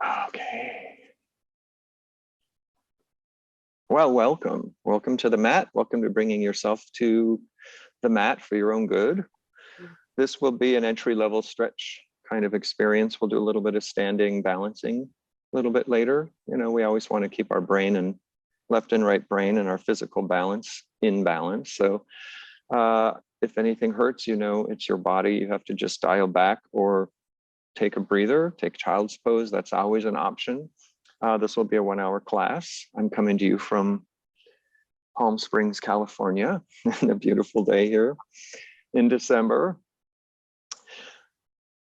Okay. Well, welcome. Welcome to the mat. Welcome to bringing yourself to the mat for your own good. This will be an entry-level stretch kind of experience. We'll do a little bit of standing, balancing a little bit later. You know, we always want to keep our brain and left and right brain and our physical balance in balance. So if anything hurts, you know, it's your body. You have to just dial back or take a breather, take child's pose. That's always an option. This will be a 1-hour class. I'm coming to you from Palm Springs, California, and a beautiful day here in December.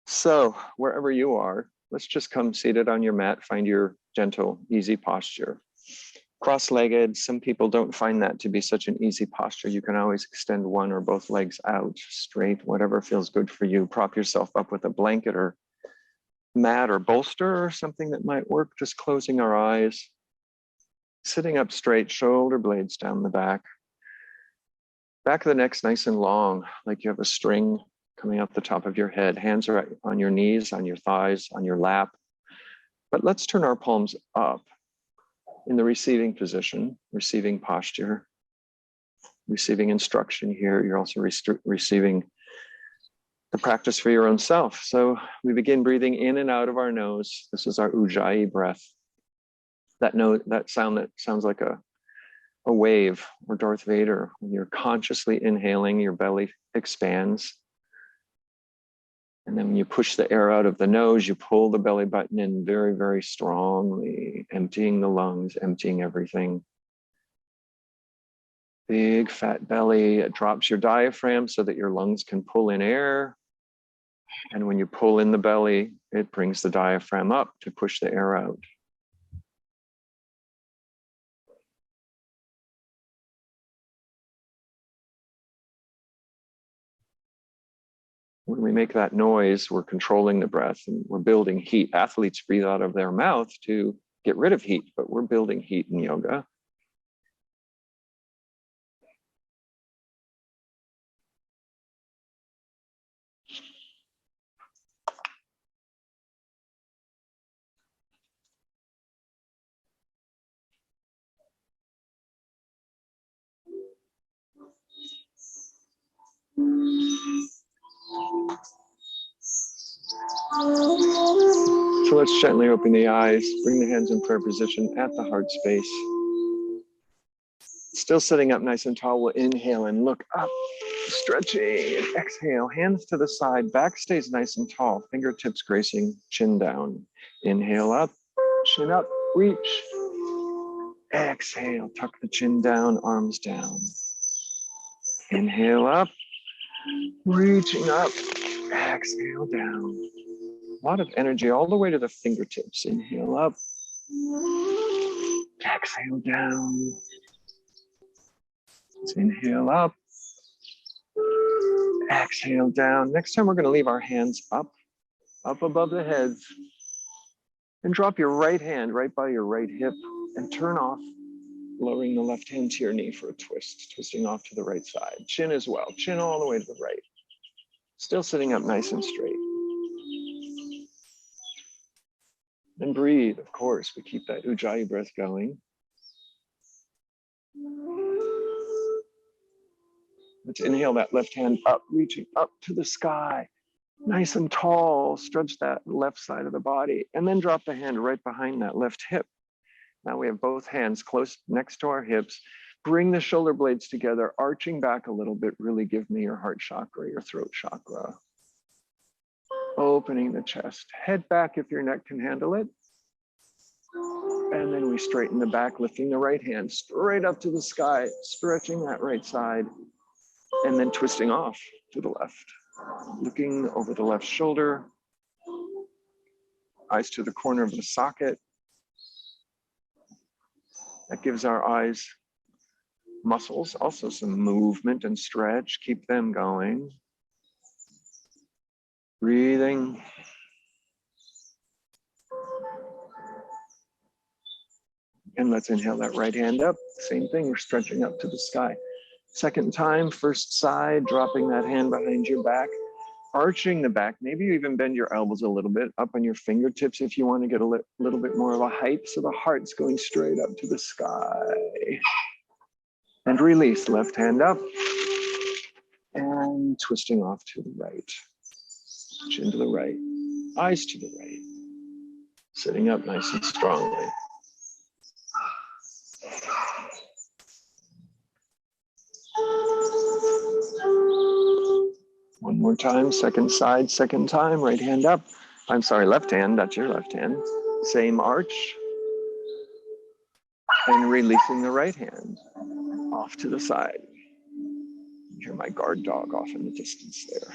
So wherever you are, let's just come seated on your mat, find your gentle, easy posture. Cross-legged, some people don't find that to be such an easy posture. You can always extend one or both legs out straight, whatever feels good for you. Prop yourself up with a blanket or mat or bolster or something that might work. Just closing our eyes, sitting up straight, shoulder blades down the back. Back of the neck's nice and long, like you have a string coming up the top of your head. Hands are on your knees, on your thighs, on your lap. But let's turn our palms up in the receiving position, receiving posture, receiving instruction here. You're also receiving the practice for your own self. So we begin breathing in and out of our nose. This is our Ujjayi breath. That sound that sounds like a wave, or Darth Vader. When you're consciously inhaling, your belly expands. And then when you push the air out of the nose, you pull the belly button in very, very strongly, emptying the lungs, emptying everything. Big fat belly. It drops your diaphragm so that your lungs can pull in air. And when you pull in the belly, it brings the diaphragm up to push the air out. When we make that noise, we're controlling the breath and we're building heat. Athletes breathe out of their mouth to get rid of heat, but we're building heat in yoga. So let's gently open the eyes, bring the hands in prayer position at the heart space. Still sitting up nice and tall, we'll inhale and look up, stretching, and exhale, hands to the side, back stays nice and tall, fingertips gracing chin down. Inhale up, chin up, reach. Exhale, tuck the chin down, arms down. Inhale up, reaching up, exhale down. A lot of energy all the way to the fingertips. Inhale up, exhale down. Let's inhale up, exhale down. Next time we're going to leave our hands up above the heads, and drop your right hand right by your right hip and turn off, lowering the left hand to your knee for a twist, twisting off to the right side. Chin as well, chin all the way to the right. Still sitting up nice and straight. And breathe, of course. We keep that Ujjayi breath going. Let's inhale that left hand up, reaching up to the sky. Nice and tall, stretch that left side of the body, and then drop the hand right behind that left hip. Now we have both hands close next to our hips. Bring the shoulder blades together, arching back a little bit. Really give me your heart chakra, your throat chakra. Opening the chest. Head back if your neck can handle it. And then we straighten the back, lifting the right hand straight up to the sky, stretching that right side, and then twisting off to the left. Looking over the left shoulder, eyes to the corner of the socket. That gives our eyes muscles, also some movement and stretch. Keep them going. Breathing. And let's inhale that right hand up. Same thing, we're stretching up to the sky. Second time, first side, dropping that hand behind your back. arching the back. Maybe you even bend your elbows a little bit up on your fingertips if you want to get a little bit more of a height. So the heart's going straight up to the sky. And release, left hand up. And twisting off to the right. Chin to the right, eyes to the right. Sitting up nice and strongly. One more time, second side, second time, right hand up. I'm sorry, left hand, that's your left hand. Same arch. And releasing the right hand off to the side. You hear my guard dog off in the distance there.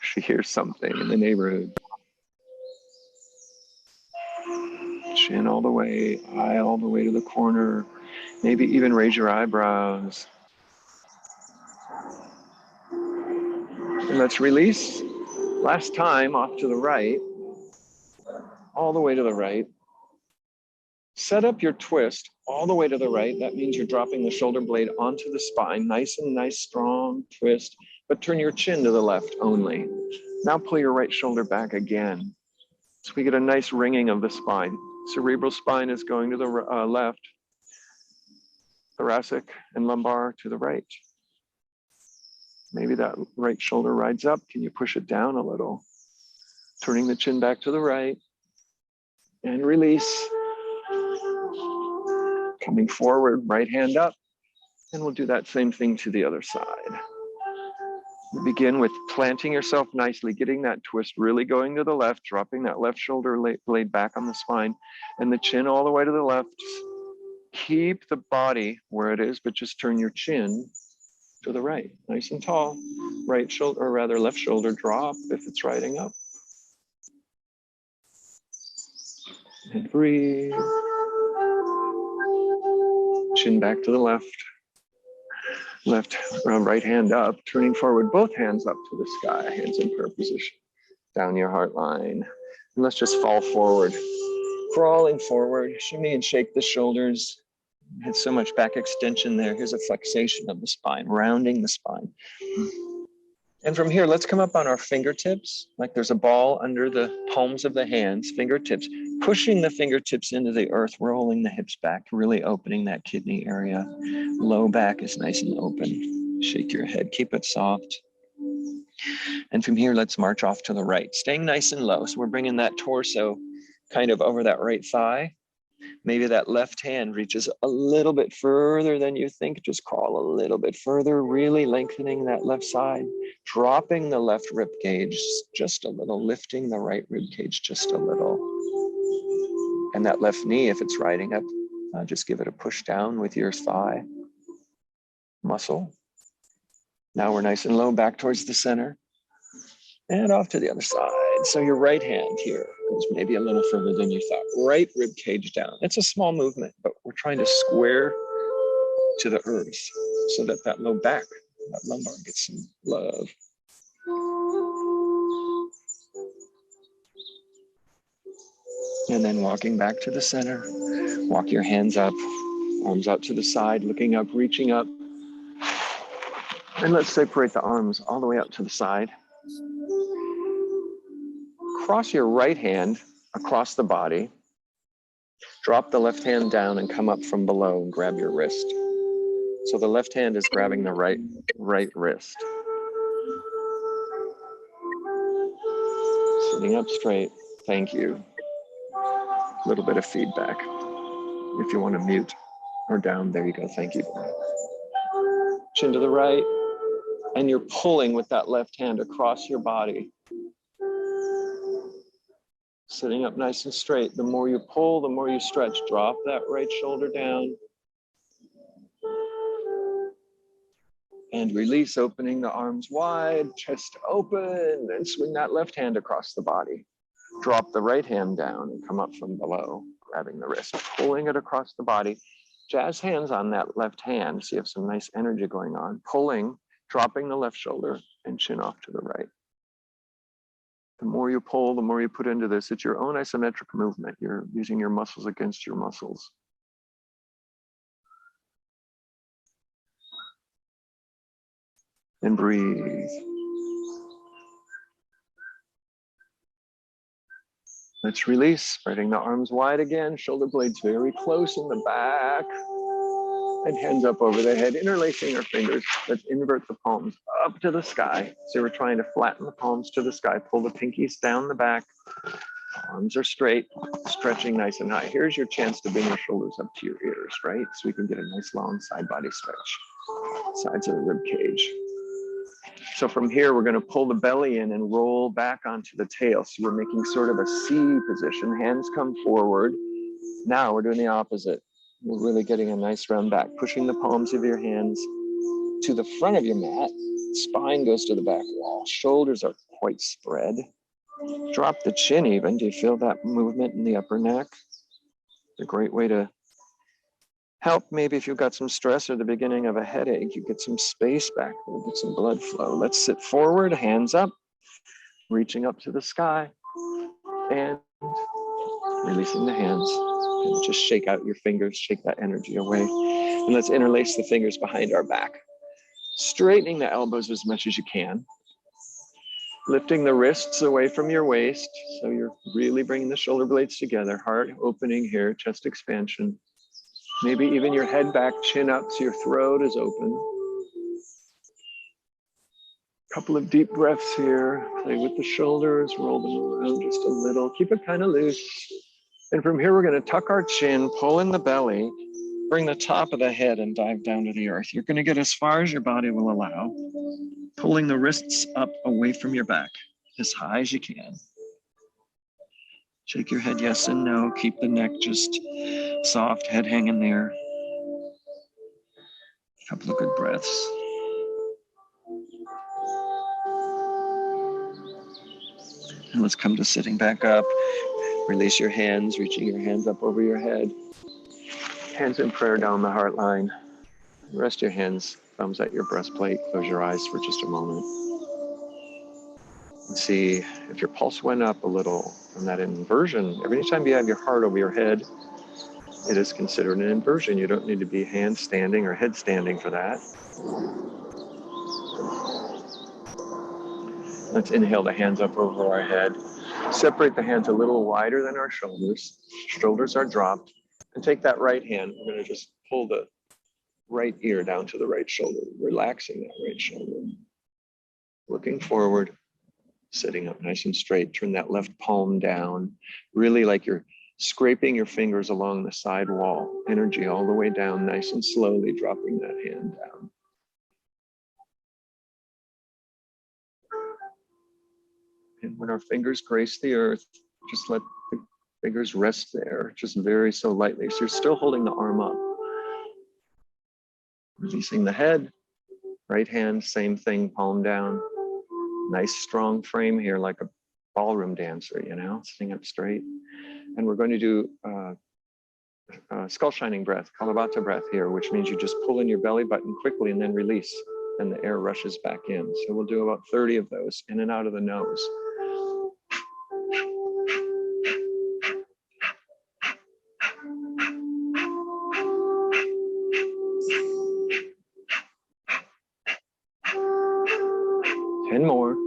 She hears something in the neighborhood. Chin all the way, eye all the way to the corner. Maybe even raise your eyebrows. And let's release. Last time, off to the right, all the way to the right. Set up your twist all the way to the right. That means you're dropping the shoulder blade onto the spine. Nice, strong twist, but turn your chin to the left only. Now pull your right shoulder back again. So we get a nice ringing of the spine. Cerebral spine is going to the left. Thoracic and lumbar to the right. Maybe that right shoulder rides up. Can you push it down a little? Turning the chin back to the right. And release. Coming forward, right hand up. And we'll do that same thing to the other side. You begin with planting yourself nicely, getting that twist really going to the left, dropping that left shoulder blade back on the spine, and the chin all the way to the left. Keep the body where it is, but just turn your chin to the right, nice and tall. Right shoulder, or rather left shoulder drop if it's riding up. And breathe. Chin back to the left. Right hand up, turning forward, both hands up to the sky, hands in prayer position. Down your heart line. And let's just fall forward. Crawling forward, shimmy and shake the shoulders. Had so much back extension there. Here's a flexation of the spine, rounding the spine. And from here, let's come up on our fingertips, like there's a ball under the palms of the hands, fingertips, pushing the fingertips into the earth, rolling the hips back, really opening that kidney area. Low back is nice and open. Shake your head, keep it soft. And from here, let's march off to the right, staying nice and low. So we're bringing that torso kind of over that right thigh. Maybe that left hand reaches a little bit further than you think. Just crawl a little bit further, really lengthening that left side, dropping the left rib cage just a little, lifting the right rib cage just a little. And that left knee, if it's riding up, just give it a push down with your thigh muscle. Now we're nice and low, back towards the center. And off to the other side. So your right hand here goes maybe a little further than you thought. Right rib cage down. It's a small movement, but we're trying to square to the earth so that that low back, that lumbar gets some love. And then walking back to the center. Walk your hands up, arms out to the side, looking up, reaching up. And let's separate the arms all the way up to the side. Cross your right hand across the body. Drop the left hand down and come up from below and grab your wrist. So the left hand is grabbing the right wrist. Sitting up straight. Thank you. A little bit of feedback. If you want to mute or down, there you go. Thank you. Chin to the right. And you're pulling with that left hand across your body. Sitting up nice and straight. The more you pull, the more you stretch. Drop that right shoulder down. And release, opening the arms wide, chest open, and swing that left hand across the body. Drop the right hand down and come up from below, grabbing the wrist, pulling it across the body. Jazz hands on that left hand, so you have some nice energy going on. Pulling, dropping the left shoulder, and chin off to the right. The more you pull, the more you put into this. It's your own isometric movement. You're using your muscles against your muscles. And breathe. Let's release, spreading the arms wide again, shoulder blades very close in the back, and hands up over the head, interlacing our fingers. Let's invert the palms up to the sky. So we're trying to flatten the palms to the sky, pull the pinkies down the back, arms are straight, stretching nice and high. Here's your chance to bring your shoulders up to your ears, right? So we can get a nice long side body stretch, sides of the rib cage. So from here, we're going to pull the belly in and roll back onto the tail. So we're making sort of a C position. Hands come forward. Now we're doing the opposite. We're really getting a nice round back, pushing the palms of your hands to the front of your mat. Spine goes to the back wall. Shoulders are quite spread. Drop the chin even. Do you feel that movement in the upper neck? It's a great way to help. Maybe if you've got some stress or the beginning of a headache, you get some space back there, get some blood flow. Let's sit forward, hands up, reaching up to the sky, and releasing the hands. And just shake out your fingers, shake that energy away. And let's interlace the fingers behind our back. Straightening the elbows as much as you can. Lifting the wrists away from your waist. So you're really bringing the shoulder blades together. Heart opening here, chest expansion. Maybe even your head back, chin up, so your throat is open. Couple of deep breaths here. Play with the shoulders, roll them around just a little. Keep it kind of loose. And from here, we're going to tuck our chin, pull in the belly, bring the top of the head and dive down to the earth. You're going to get as far as your body will allow, pulling the wrists up away from your back as high as you can. Shake your head yes and no. Keep the neck just soft, head hanging there. Couple of good breaths. And let's come to sitting back up. Release your hands, reaching your hands up over your head. Hands in prayer down the heart line. Rest your hands, thumbs at your breastplate. Close your eyes for just a moment. And see if your pulse went up a little from that inversion. Every time you have your heart over your head, it is considered an inversion. You don't need to be handstanding or headstanding for that. Let's inhale the hands up over our head. Separate the hands a little wider than our shoulders. Shoulders are dropped. And take that right hand. We're going to just pull the right ear down to the right shoulder, relaxing that right shoulder. Looking forward, sitting up nice and straight. Turn that left palm down, really like you're scraping your fingers along the side wall. Energy all the way down, nice and slowly dropping that hand down. And when our fingers grace the earth, just let the fingers rest there, just very so lightly. So you're still holding the arm up. Releasing the head, right hand, same thing, palm down. Nice strong frame here, like a ballroom dancer, you know, sitting up straight. And we're going to do skull shining breath, Kalabata breath here, which means you just pull in your belly button quickly and then release, and the air rushes back in. So we'll do about 30 of those in and out of the nose. And more.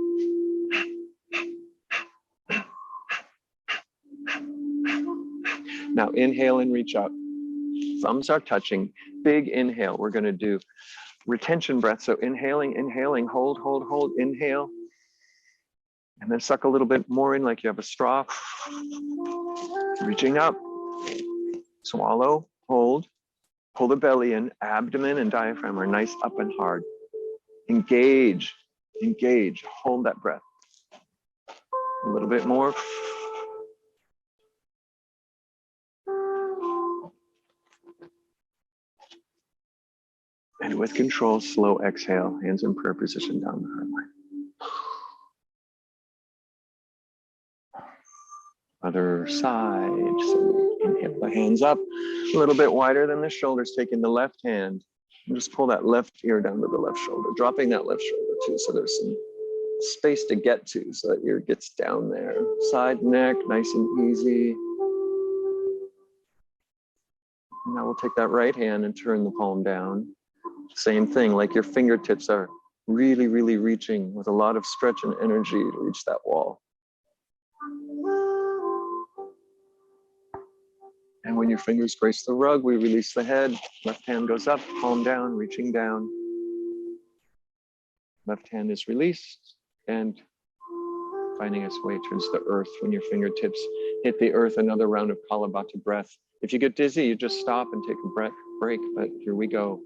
Now inhale and reach up. Thumbs are touching. Big inhale. We're going to do retention breath. So inhaling, hold, hold, hold, inhale. And then suck a little bit more in like you have a straw. Reaching up. Swallow, hold, pull the belly in. Abdomen and diaphragm are nice up and hard. Engage. Engage, hold that breath. A little bit more. And with control, slow exhale, hands in prayer position down the heart line. Other side, so inhale the hands up, a little bit wider than the shoulders, taking the left hand, and just pull that left ear down to the left shoulder, dropping that left shoulder too, so there's some space to get to, so that ear gets down there. Side neck, nice and easy. And now we'll take that right hand and turn the palm down. Same thing, like your fingertips are really, really reaching with a lot of stretch and energy to reach that wall. And when your fingers grace the rug, we release the head. Left hand goes up, palm down, reaching down. Left hand is released and finding its way towards the earth. When your fingertips hit the earth, another round of Kalabata breath. If you get dizzy, you just stop and take a break, but here we go.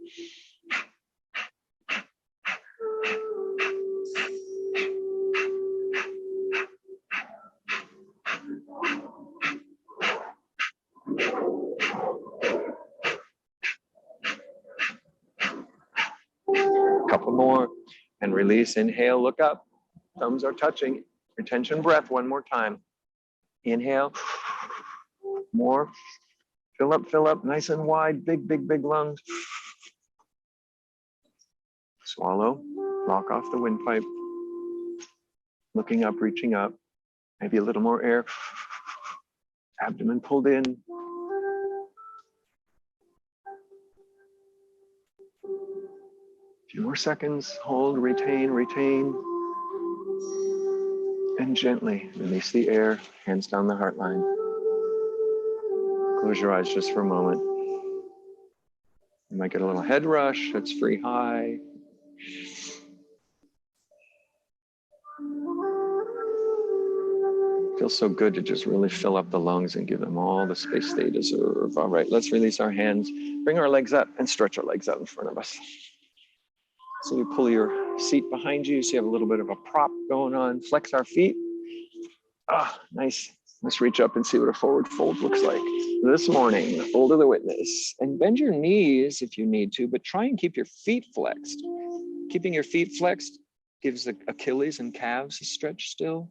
Couple more and release. Inhale, look up. Thumbs are touching. Retention breath one more time. Inhale. More. Fill up, nice and wide. Big, big, big lungs. Swallow. Lock off the windpipe. Looking up, reaching up. Maybe a little more air. Abdomen pulled in. A few more seconds. Hold, retain, retain. And gently release the air. Hands down the heart line. Close your eyes just for a moment. You might get a little head rush. It's free high. Feels so good to just really fill up the lungs and give them all the space they deserve. All right, let's release our hands. Bring our legs up and stretch our legs out in front of us. So you pull your seat behind you, so you have a little bit of a prop going on. Flex our feet. Ah, nice. Let's reach up and see what a forward fold looks like. This morning, fold of the witness. And bend your knees if you need to, but try and keep your feet flexed. Keeping your feet flexed gives the Achilles and calves a stretch still.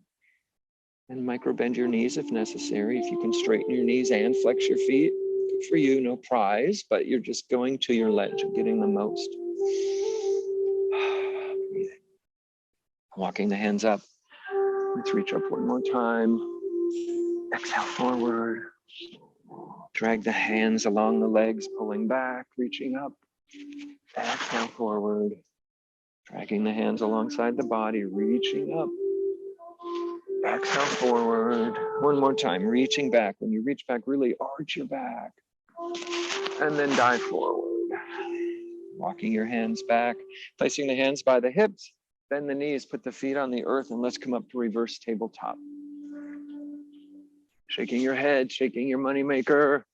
And micro bend your knees if necessary. If you can straighten your knees and flex your feet, good for you, no prize, but you're just going to your ledge and getting the most. Walking the hands up. Let's reach up one more time. Exhale forward. Drag the hands along the legs, pulling back, reaching up. Exhale forward. Dragging the hands alongside the body, reaching up. Exhale forward. One more time, reaching back. When you reach back, really arch your back. And then dive forward. Walking your hands back, placing the hands by the hips, bend the knees, put the feet on the earth, and let's come up to reverse tabletop. Shaking your head, shaking your money maker.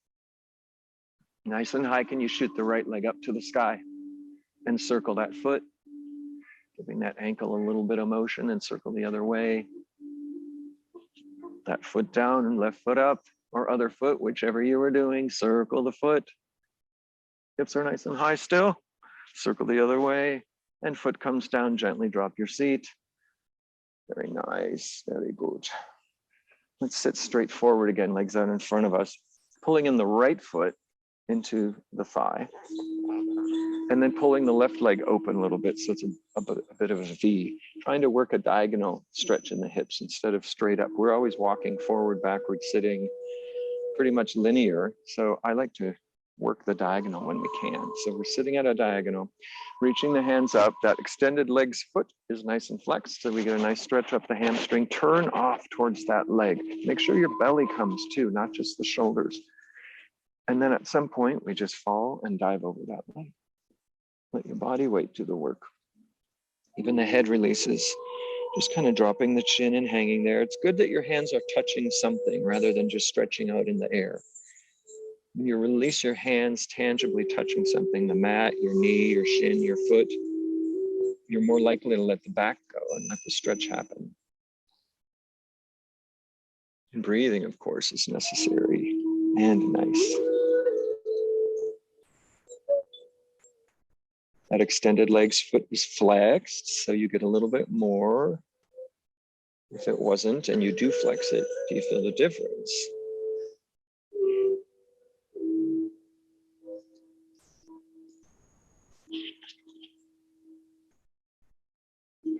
Nice and high, can you shoot the right leg up to the sky and circle that foot, giving that ankle a little bit of motion and circle the other way. That foot down and left foot up, or other foot, whichever you were doing, circle the foot. Hips are nice and high still. Circle the other way, and foot comes down, gently drop your seat. Very nice, very good. Let's sit straight forward again, legs out in front of us, pulling in the right foot into the thigh, and then pulling the left leg open a little bit, so it's a bit of a V, trying to work a diagonal stretch in the hips instead of straight up. We're always walking forward, backward, sitting, pretty much linear, so I like to work the diagonal when we can. So we're sitting at a diagonal, reaching the hands up. That extended leg's foot is nice and flexed, so we get a nice stretch up the hamstring. Turn off towards that leg. Make sure your belly comes too, not just the shoulders. And then at some point, we just fall and dive over that leg. Let your body weight do the work. Even the head releases, just kind of dropping the chin and hanging there. It's good that your hands are touching something rather than just stretching out in the air. When you release your hands tangibly touching something, the mat, your knee, your shin, your foot, you're more likely to let the back go and let the stretch happen. And breathing, of course, is necessary and nice. That extended leg's foot was flexed, so you get a little bit more. If it wasn't, and you do flex it, do you feel the difference?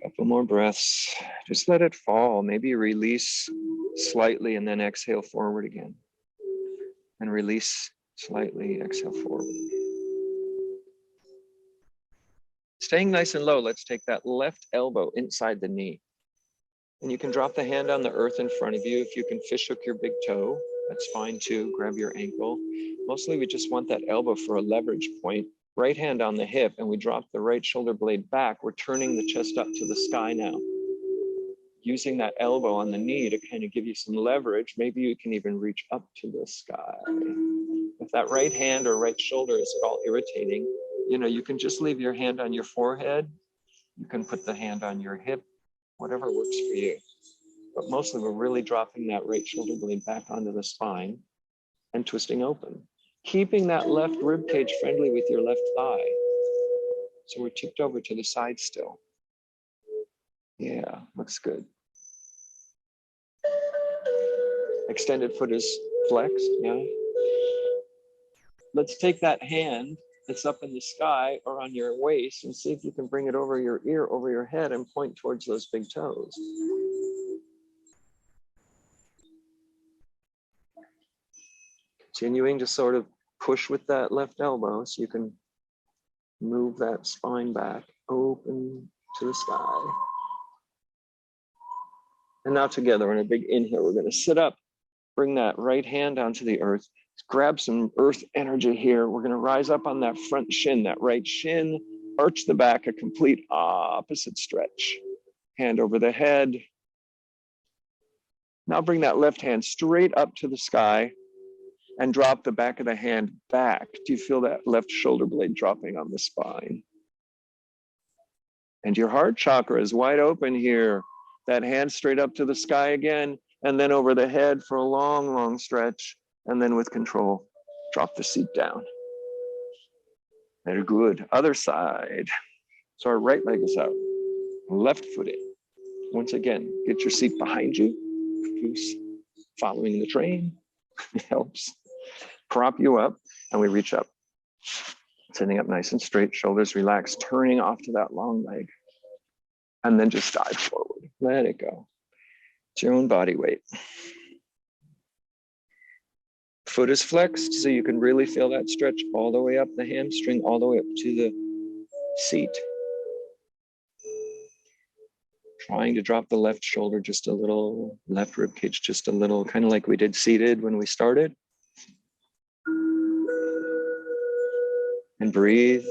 Couple more breaths. Just let it fall. Maybe release slightly and then exhale forward again. And release slightly, exhale forward. Staying nice and low, let's take that left elbow inside the knee. And you can drop the hand on the earth in front of you if you can fish hook your big toe. That's fine too. Grab your ankle. Mostly we just want that elbow for a leverage point. Right hand on the hip, and we drop the right shoulder blade back. We're turning the chest up to the sky now. Using that elbow on the knee to kind of give you some leverage. Maybe you can even reach up to the sky. If that right hand or right shoulder is at all irritating, you know, you can just leave your hand on your forehead. You can put the hand on your hip, whatever works for you. But mostly we're really dropping that right shoulder blade back onto the spine and twisting open. Keeping that left rib cage friendly with your left thigh. So we're tipped over to the side still. Yeah, looks good. Extended foot is flexed, yeah. Let's take that hand that's up in the sky or on your waist and see if you can bring it over your ear, over your head, and point towards those big toes. Continuing to sort of push with that left elbow so you can move that spine back, open to the sky. And now together on a big inhale, we're going to sit up, bring that right hand onto the earth, grab some earth energy here. We're going to rise up on that front shin, that right shin, arch the back, a complete opposite stretch. Hand over the head. Now bring that left hand straight up to the sky and drop the back of the hand back. Do you feel that left shoulder blade dropping on the spine? And your heart chakra is wide open here. That hand straight up to the sky again, and then over the head for a long, long stretch. And then with control, drop the seat down. Very good. Other side. So our right leg is out, left foot in. Once again, get your seat behind you. Who's following the train? Helps. Prop you up, and we reach up. Sitting up nice and straight, shoulders relaxed, turning off to that long leg. And then just dive forward. Let it go. It's your own body weight. Foot is flexed, so you can really feel that stretch all the way up the hamstring, all the way up to the seat. Trying to drop the left shoulder just a little, left rib cage just a little, kind of like we did seated when we started. And breathe.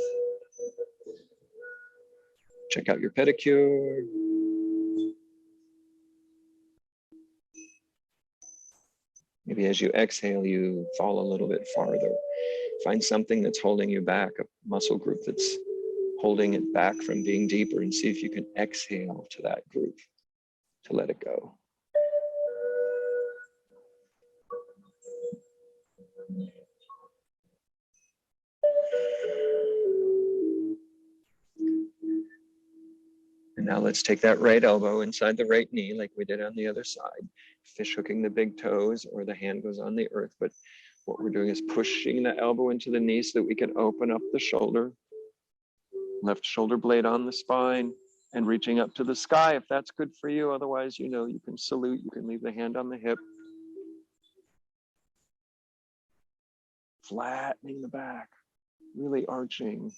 Check out your pedicure. Maybe as you exhale, you fall a little bit farther. Find something that's holding you back, a muscle group that's holding it back from being deeper, and see if you can exhale to that group to let it go. And now let's take that right elbow inside the right knee like we did on the other side. Fish hooking the big toes, or the hand goes on the earth. But what we're doing is pushing the elbow into the knee so that we can open up the shoulder. Left shoulder blade on the spine and reaching up to the sky if that's good for you. Otherwise, you know, you can salute, you can leave the hand on the hip. Flattening the back, really arching.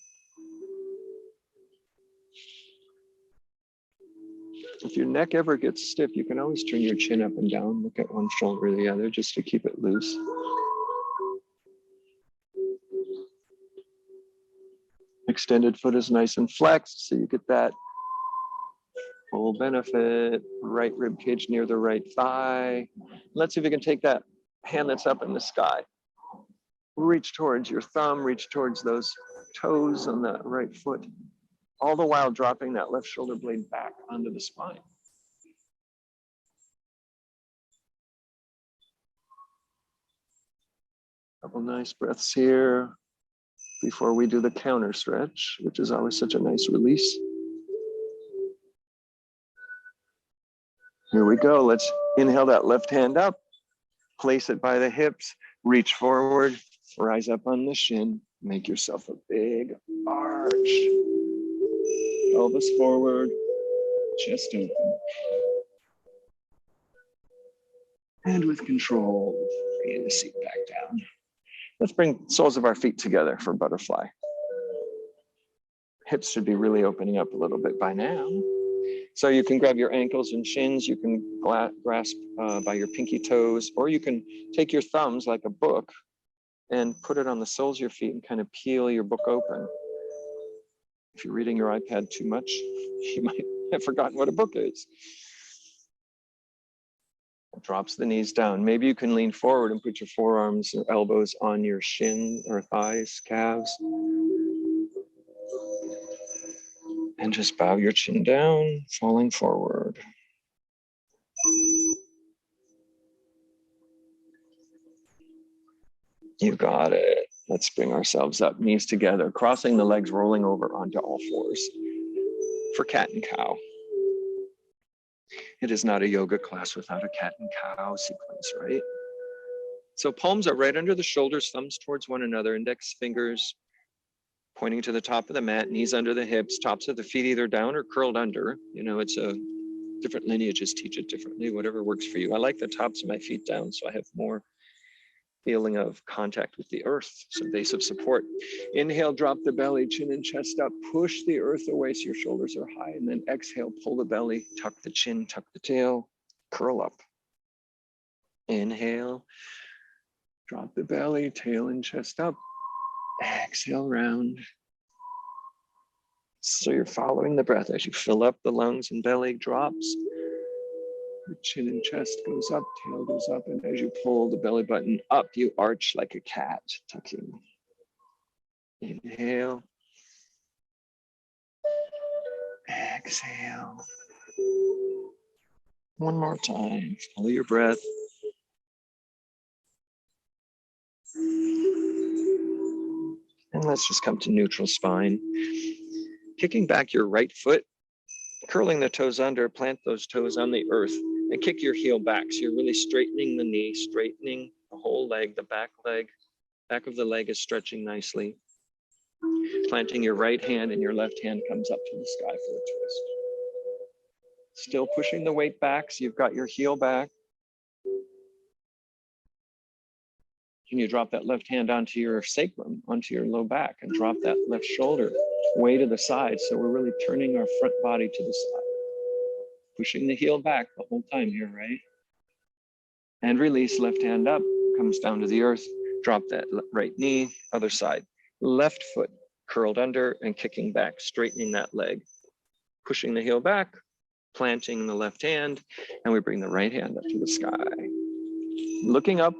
If your neck ever gets stiff, you can always turn your chin up and down, look at one shoulder or the other just to keep it loose. Extended foot is nice and flexed, so you get that full benefit. Right rib cage near the right thigh. Let's see if you can take that hand that's up in the sky. Reach towards your thumb, reach towards those toes on that right foot, all the while dropping that left shoulder blade back onto the spine. Couple nice breaths here before we do the counter stretch, which is always such a nice release. Here we go. Let's inhale that left hand up, place it by the hips, reach forward, rise up on the shin, make yourself a big arch. Pelvis forward, chest open. And with control, bring the seat back down. Let's bring soles of our feet together for butterfly. Hips should be really opening up a little bit by now. So you can grab your ankles and shins, you can grasp by your pinky toes, or you can take your thumbs like a book and put it on the soles of your feet and kind of peel your book open. If you're reading your iPad too much, you might have forgotten what a book is. Drops the knees down. Maybe you can lean forward and put your forearms or elbows on your shin or thighs, calves. And just bow your chin down, falling forward. You got it. Let's bring ourselves up, knees together, crossing the legs, rolling over onto all fours for cat and cow. It is not a yoga class without a cat and cow sequence, right? So palms are right under the shoulders, thumbs towards one another, index fingers pointing to the top of the mat, knees under the hips, tops of the feet either down or curled under. You know, it's a different lineages teach it differently, whatever works for you. I like the tops of my feet down, so I have more feeling of contact with the earth, some base of support. Inhale, drop the belly, chin and chest up, push the earth away so your shoulders are high, and then exhale, pull the belly, tuck the chin, tuck the tail, curl up. Inhale, drop the belly, tail and chest up. Exhale, round. So you're following the breath as you fill up the lungs and belly drops. The chin and chest goes up, tail goes up, and as you pull the belly button up, you arch like a cat, tucking. Inhale. Exhale. One more time. Follow your breath. And let's just come to neutral spine. Kicking back your right foot, curling the toes under, plant those toes on the earth, and kick your heel back. So you're really straightening the knee, straightening the whole leg, the back of the leg is stretching nicely. Planting your right hand and your left hand comes up to the sky for a twist. Still pushing the weight back, so you've got your heel back. Can you drop that left hand onto your sacrum, onto your low back, and drop that left shoulder way to the side? So we're really turning our front body to the side. Pushing the heel back the whole time here, right? And release, left hand up, comes down to the earth. Drop that right knee, other side. Left foot curled under and kicking back, straightening that leg. Pushing the heel back, planting the left hand, and we bring the right hand up to the sky. Looking up,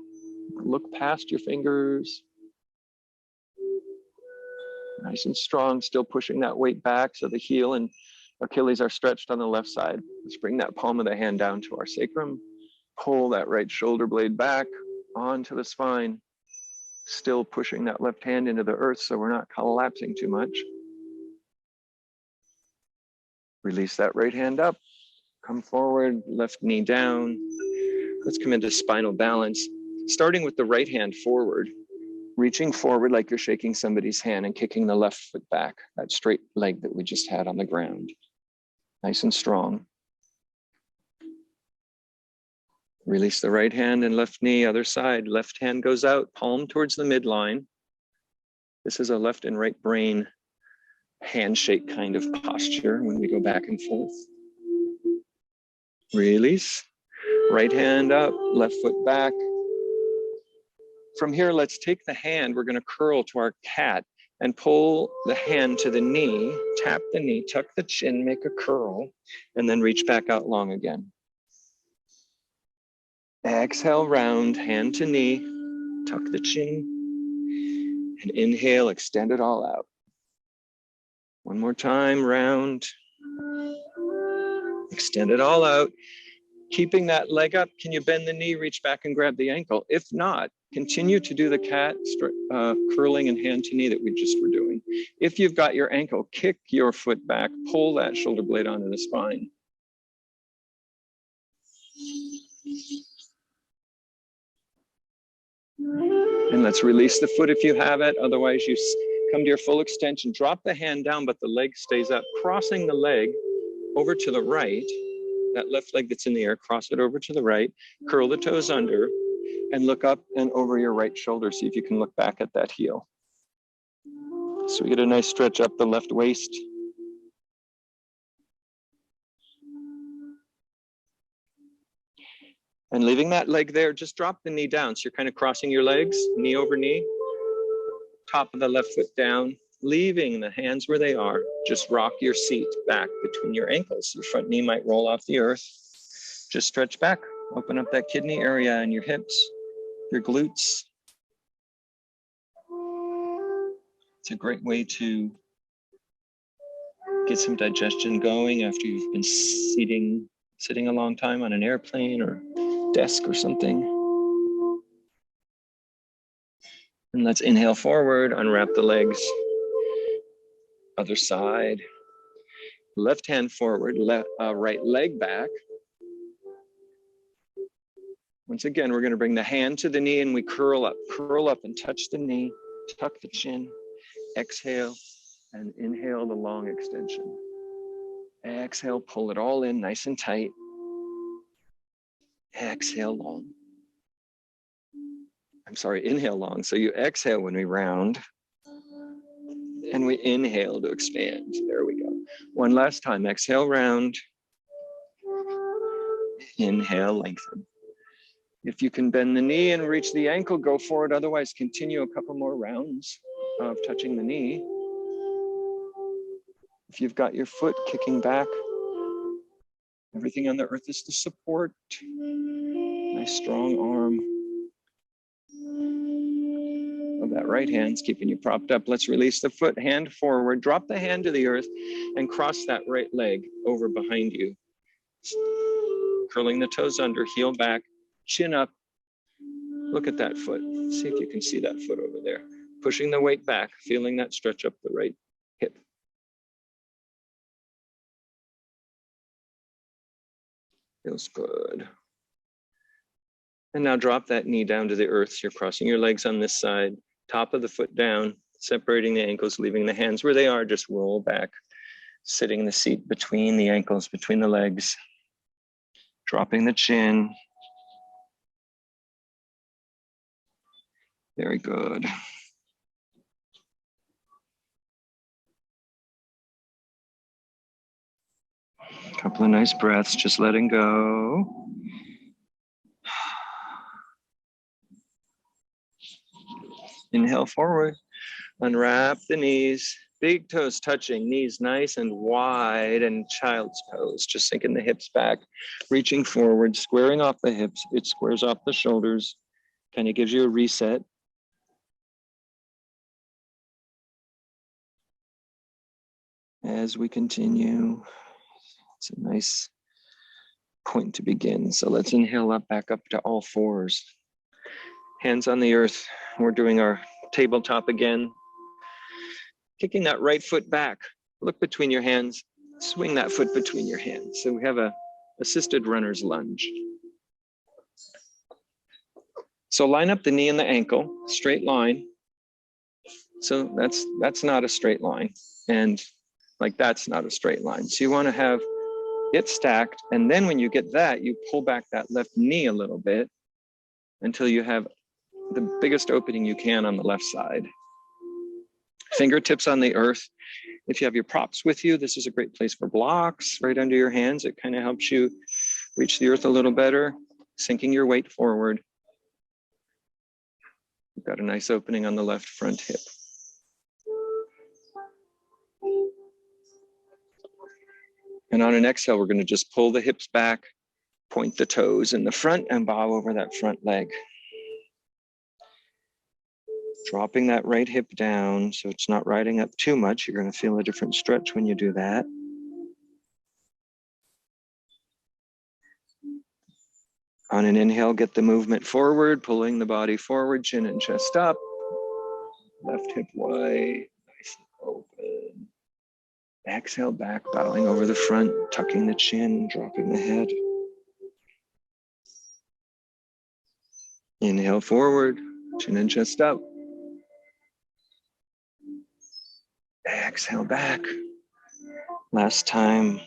look past your fingers. Nice and strong, still pushing that weight back so the heel and Achilles are stretched on the left side. Let's bring that palm of the hand down to our sacrum. Pull that right shoulder blade back onto the spine. Still pushing that left hand into the earth so we're not collapsing too much. Release that right hand up. Come forward, left knee down. Let's come into spinal balance. Starting with the right hand forward, reaching forward like you're shaking somebody's hand and kicking the left foot back, that straight leg that we just had on the ground. Nice and strong. Release the right hand and left knee, other side. Left hand goes out, palm towards the midline. This is a left and right brain handshake kind of posture when we go back and forth. Release. Right hand up, left foot back. From here, let's take the hand. We're going to curl to our cat and pull the hand to the knee, tap the knee, tuck the chin, make a curl, and then reach back out long again. Exhale, round, hand to knee, tuck the chin, and inhale, extend it all out. One more time, round, extend it all out. Keeping that leg up, can you bend the knee, reach back and grab the ankle? If not, continue to do the cat curling and hand to knee that we just were doing. If you've got your ankle, kick your foot back, pull that shoulder blade onto the spine. And let's release the foot if you have it. Otherwise, you come to your full extension, drop the hand down, but the leg stays up, crossing the leg over to the right. That left leg that's in the air, cross it over to the right, curl the toes under, and look up and over your right shoulder. See if you can look back at that heel. So we get a nice stretch up the left waist. And leaving that leg there, just drop the knee down. So you're kind of crossing your legs, knee over knee, top of the left foot down, leaving the hands where they are. Just rock your seat back between your ankles. Your front knee might roll off the earth. Just stretch back, open up that kidney area and your hips, your glutes. It's a great way to get some digestion going after you've been sitting a long time on an airplane or desk or something. And let's inhale forward, unwrap the legs. Other side. Left hand forward, right leg back. Once again, we're going to bring the hand to the knee and we curl up and touch the knee, tuck the chin, exhale and inhale the long extension. Exhale, pull it all in nice and tight. Exhale long. I'm sorry, inhale long. So you exhale when we round and we inhale to expand. There we go. One last time, exhale, round. Inhale, lengthen. If you can bend the knee and reach the ankle, go forward. Otherwise, continue a couple more rounds of touching the knee. If you've got your foot kicking back, everything on the earth is to support. Nice strong arm of that right hand's keeping you propped up. Let's release the foot, hand forward, drop the hand to the earth and cross that right leg over behind you. Curling the toes under, heel back, chin up. Look at that foot. See if you can see that foot over there. Pushing the weight back, feeling that stretch up the right hip. Feels good. And now drop that knee down to the earth. So you're crossing your legs on this side, top of the foot down, separating the ankles, leaving the hands where they are. Just roll back, sitting in the seat between the ankles, between the legs, dropping the chin. Very good. A couple of nice breaths, just letting go. Inhale forward, unwrap the knees, big toes touching, knees nice and wide, and child's pose. Just sinking the hips back, reaching forward, squaring off the hips. It squares off the shoulders, kind of gives you a reset. As we continue, it's a nice point to begin. So let's inhale up, back up to all fours. Hands on the earth. We're doing our tabletop again. Kicking that right foot back. Look between your hands. Swing that foot between your hands. So we have a assisted runner's lunge. So line up the knee and the ankle, straight line. So that's not a straight line. And like that's not a straight line. So you want to have it stacked. And then when you get that, you pull back that left knee a little bit until you have the biggest opening you can on the left side. Fingertips on the earth. If you have your props with you, this is a great place for blocks right under your hands. It kind of helps you reach the earth a little better, sinking your weight forward. You've got a nice opening on the left front hip. And on an exhale, we're going to just pull the hips back, point the toes in the front and bow over that front leg. Dropping that right hip down so it's not riding up too much. You're going to feel a different stretch when you do that. On an inhale, get the movement forward, pulling the body forward, chin and chest up. Left hip wide, nice and open. Exhale back, bowing over the front, tucking the chin, dropping the head. Inhale forward, chin and chest up. Exhale back. Last time.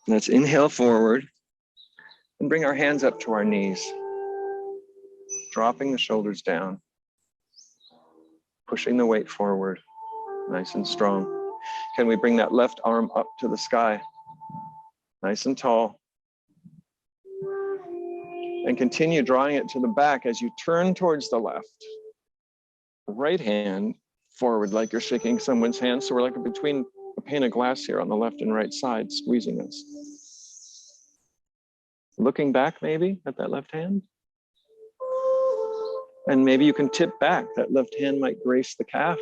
Let's inhale forward and bring our hands up to our knees. Dropping the shoulders down. Pushing the weight forward, nice and strong. Can we bring that left arm up to the sky? nice and tall. And continue drawing it to the back as you turn towards the left. Right hand forward like you're shaking someone's hand. So we're like between a pane of glass here on the left and right side, squeezing us. Looking back maybe at that left hand. And maybe you can tip back. That left hand might grace the calf.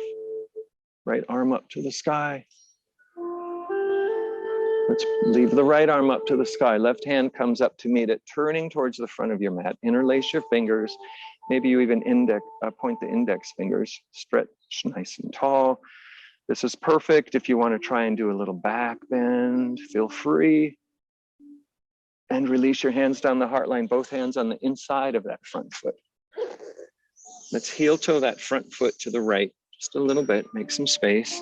Right arm up to the sky. Let's leave the right arm up to the sky. Left hand comes up to meet it, turning towards the front of your mat. Interlace your fingers. Maybe you even point the index fingers. Stretch nice and tall. This is perfect if you want to try and do a little back bend. Feel free. And release your hands down the heart line, both hands on the inside of that front foot. Let's heel toe that front foot to the right, just a little bit, make some space.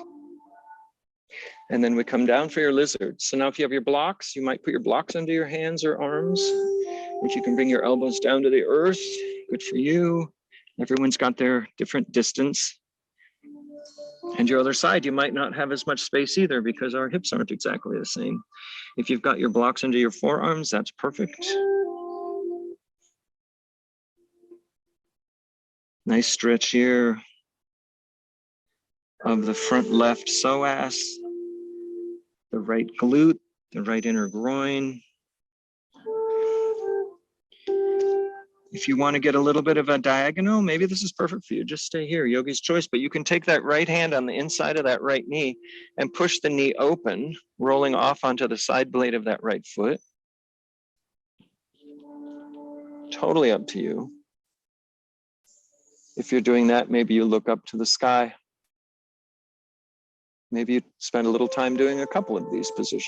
And then we come down for your lizard. So now if you have your blocks, you might put your blocks under your hands or arms. If you can bring your elbows down to the earth, good for you. Everyone's got their different distance. And your other side, you might not have as much space either because our hips aren't exactly the same. If you've got your blocks under your forearms, that's perfect. Nice stretch here of the front left psoas, the right glute, the right inner groin. If you want to get a little bit of a diagonal, maybe this is perfect for you. Just stay here, yogi's choice. But you can take that right hand on the inside of that right knee and push the knee open, rolling off onto the side blade of that right foot. Totally up to you. If you're doing that, maybe you look up to the sky. Maybe you spend a little time doing a couple of these positions.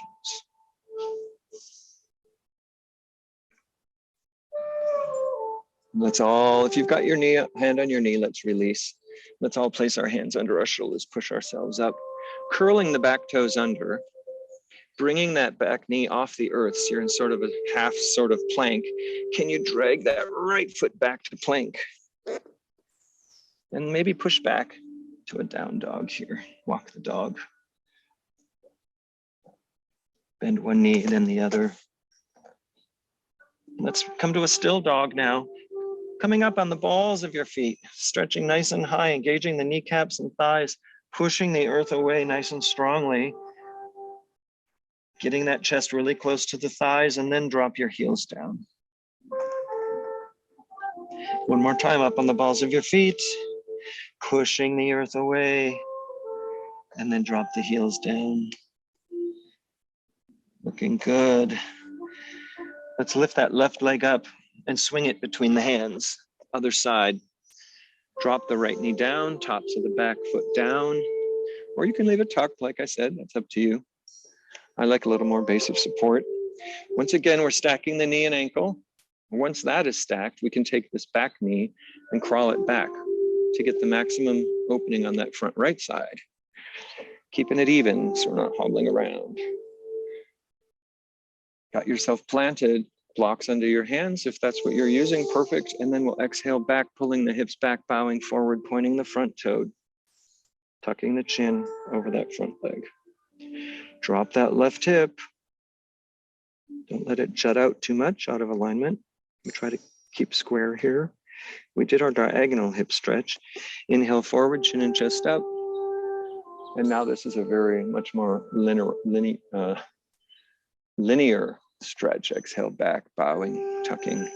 Let's all, if you've got your knee, hand on your knee, let's release. Let's all place our hands under our shoulders, push ourselves up, curling the back toes under, bringing that back knee off the earth. So you're in sort of a half sort of plank. Can you drag that right foot back to plank? And maybe push back to a down dog here. Walk the dog. Bend one knee, then the other. Let's come to a still dog now. Coming up on the balls of your feet, stretching nice and high, engaging the kneecaps and thighs, pushing the earth away nice and strongly. Getting that chest really close to the thighs, and then drop your heels down. One more time, up on the balls of your feet, pushing the earth away, and then drop the heels down. Looking good. Let's lift that left leg up and swing it between the hands. Other side. Drop the right knee down, tops of the back foot down, or you can leave it tucked, like I said, that's up to you. I like a little more base of support. Once again, we're stacking the knee and ankle. Once that is stacked, we can take this back knee and crawl it back to get the maximum opening on that front right side. Keeping it even so we're not hobbling around. Got yourself planted, blocks under your hands if that's what you're using, perfect. And then we'll exhale back, pulling the hips back, bowing forward, pointing the front toe, tucking the chin over that front leg. Drop that left hip. Don't let it jut out too much out of alignment. We try to keep square here. We did our diagonal hip stretch. Inhale forward, chin and chest up. And now this is a very much more linear stretch. Exhale back, bowing, tucking.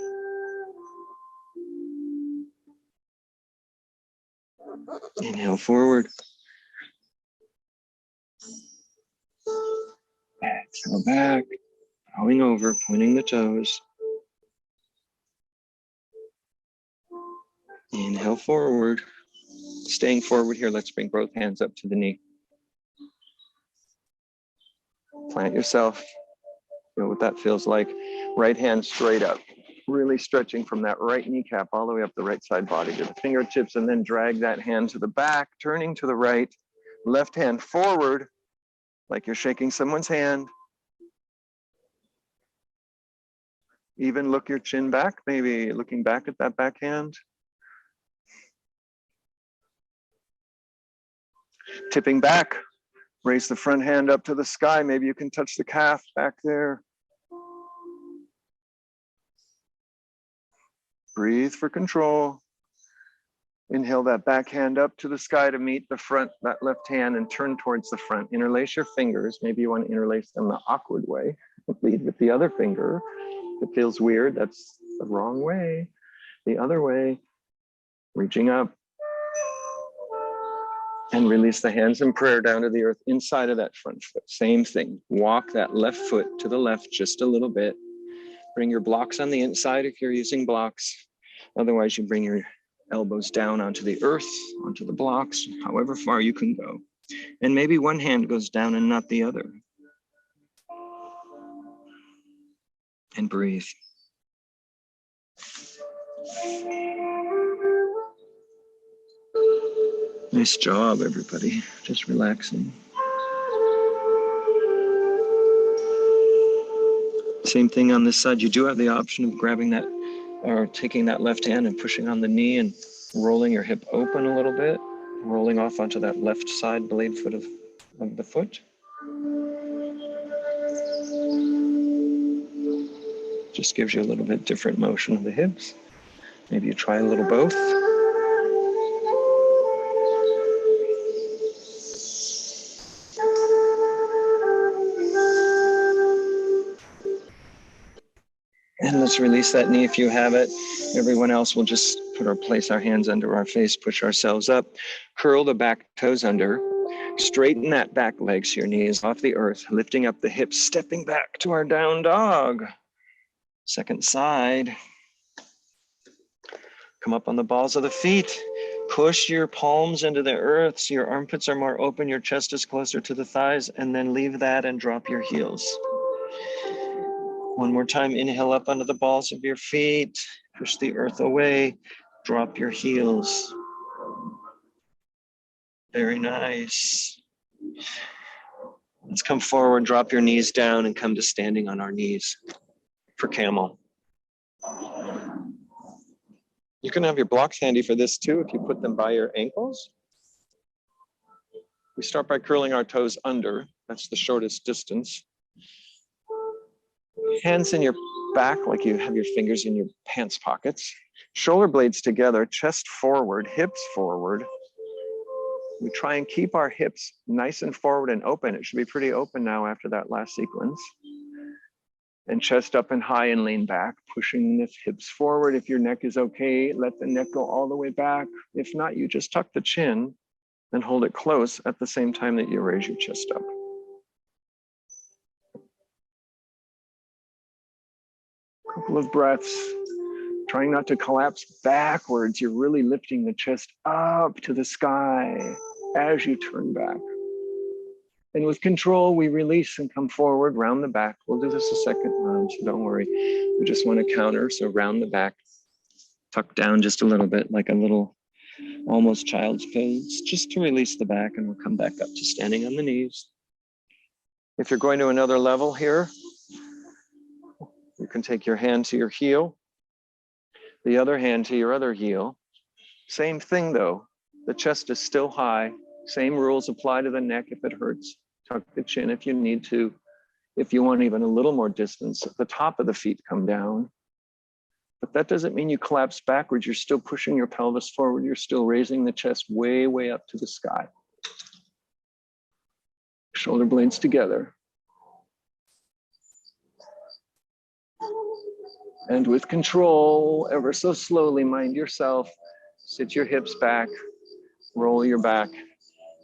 Inhale forward. Exhale back, bowing over, pointing the toes. Inhale forward. Staying forward here, let's bring both hands up to the knee. Plant yourself. Feel what that feels like. Right hand straight up. Really stretching from that right kneecap all the way up the right side body to the fingertips, and then drag that hand to the back, turning to the right. Left hand forward, like you're shaking someone's hand. Even look your chin back, maybe looking back at that back hand. Tipping back, raise the front hand up to the sky. Maybe you can touch the calf back there. Breathe for control. Inhale that back hand up to the sky to meet the front, that left hand, and turn towards the front. Interlace your fingers. Maybe you want to interlace them the awkward way. Lead with the other finger. If it feels weird, that's the wrong way. The other way, reaching up. And release the hands in prayer down to the earth inside of that front foot. Same thing. Walk that left foot to the left just a little bit. Bring your blocks on the inside if you're using blocks. Otherwise, you bring your elbows down onto the earth, onto the blocks, however far you can go. And maybe one hand goes down and not the other. And breathe. Nice job, everybody. Just relaxing. Same thing on this side. You do have the option of grabbing that or taking that left hand and pushing on the knee and rolling your hip open a little bit, rolling off onto that left side blade foot of the foot. Just gives you a little bit different motion of the hips. Maybe you try a little both. And let's release that knee if you have it. Everyone else will just place our hands under our face, push ourselves up, curl the back toes under, straighten that back leg so your knee is off the earth, lifting up the hips, stepping back to our down dog. Second side. Come up on the balls of the feet. Push your palms into the earth so your armpits are more open, your chest is closer to the thighs, and then leave that and drop your heels. One more time, inhale up onto the balls of your feet, push the earth away, drop your heels. Very nice. Let's come forward, drop your knees down and come to standing on our knees for camel. You can have your blocks handy for this too if you put them by your ankles. We start by curling our toes under. That's the shortest distance. Hands in your back like you have your fingers in your pants pockets. Shoulder blades together, chest forward, hips forward. We try and keep our hips nice and forward and open. It should be pretty open now after that last sequence. And chest up and high and lean back, pushing the hips forward. If your neck is okay, let the neck go all the way back. If not, you just tuck the chin and hold it close at the same time that you raise your chest up. Couple of breaths, trying not to collapse backwards. You're really lifting the chest up to the sky as you turn back. And with control, we release and come forward, round the back. We'll do this a second round, so don't worry. We just want to counter, so round the back, tuck down just a little bit, like a little almost child's pose, just to release the back, and we'll come back up to standing on the knees. If you're going to another level here, you can take your hand to your heel, the other hand to your other heel. Same thing though, the chest is still high. Same rules apply to the neck if it hurts. Tuck the chin if you need to. If you want even a little more distance, the top of the feet come down. But that doesn't mean you collapse backwards. You're still pushing your pelvis forward. You're still raising the chest way, way up to the sky. Shoulder blades together. And with control, ever so slowly, mind yourself, sit your hips back, roll your back.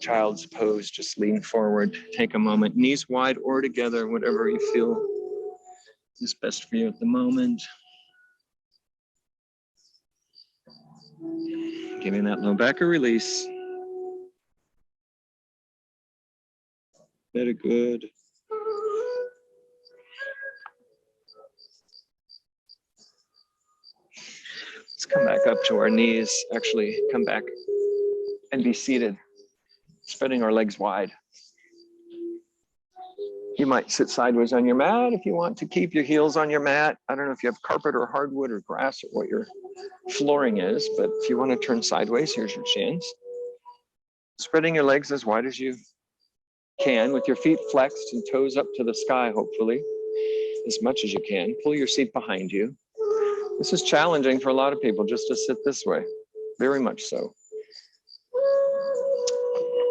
Child's pose, just lean forward, take a moment, knees wide or together, whatever you feel is best for you at the moment. Giving that low back a release. Very good. Let's come back up to our knees, actually come back and be seated. Spreading our legs wide. You might sit sideways on your mat if you want to keep your heels on your mat. I don't know if you have carpet or hardwood or grass or what your flooring is, but if you want to turn sideways, here's your chance. Spreading your legs as wide as you can with your feet flexed and toes up to the sky, hopefully, as much as you can. Pull your seat behind you. This is challenging for a lot of people just to sit this way, very much so.